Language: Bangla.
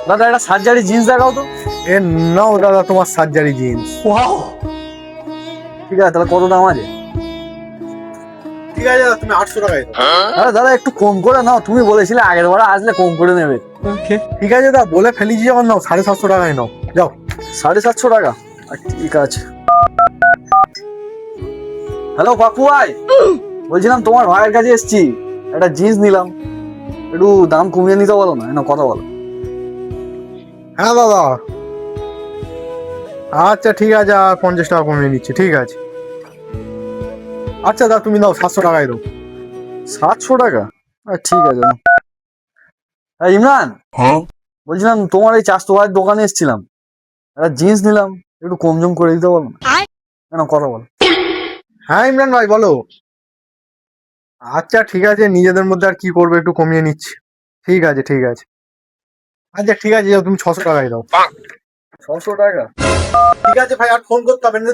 দাদা একটা সার্জারি জিন্স দেখাও তো। এ নাও দাদা তোমার সার্জারি জিন্স। ঠিক আছে, তাহলে কত দাম আছে? ঠিক আছে দাদা, তুমি 800 টাকায় দাও। আরে দাদা একটু কম করে নাও, তুমি বলেছিলে আগের বার আসলে কম করে নেবে। ঠিক আছে দাদা, বলে ফেলেছি যখন, নাও 750 টাকায় নাও, যাও। 750 টাকা? ঠিক আছে। হ্যালো বাপু ভাই, বলছিলাম তোমার ভাইয়ের কাছে এসছি, একটা জিন্স নিলাম, একটু দাম কমিয়ে নিতে বলো না, না কথা বলো। হ্যাঁ দাদা, আচ্ছা ঠিক আছে, আর 50 টাকা কমিয়ে নিচ্ছি, ঠিক আছে। আচ্ছা দাদা, তুমি দাও 700 টাকায় দাও। 700 টাকা? ঠিক আছে। হ্যাঁ ইমরান, বলছিলাম তোমার এই চাষতো ভাইয়ের দোকানে এসেছিলাম, একটা জিন্স নিলাম, একটু কম জম করে দিতে বলো না, কেন কথা বলো। হ্যাঁ ইমরান ভাই বলো। আচ্ছা ঠিক আছে, নিজেদের মধ্যে আর কি করবে, একটু কমিয়ে নিচ্ছি, ঠিক আছে ঠিক আছে। আচ্ছা ঠিক আছে, যাও তুমি 600 টাকায় দাও। 600 টাকা? ঠিক আছে ভাই, আর ফোন করতে হবে না,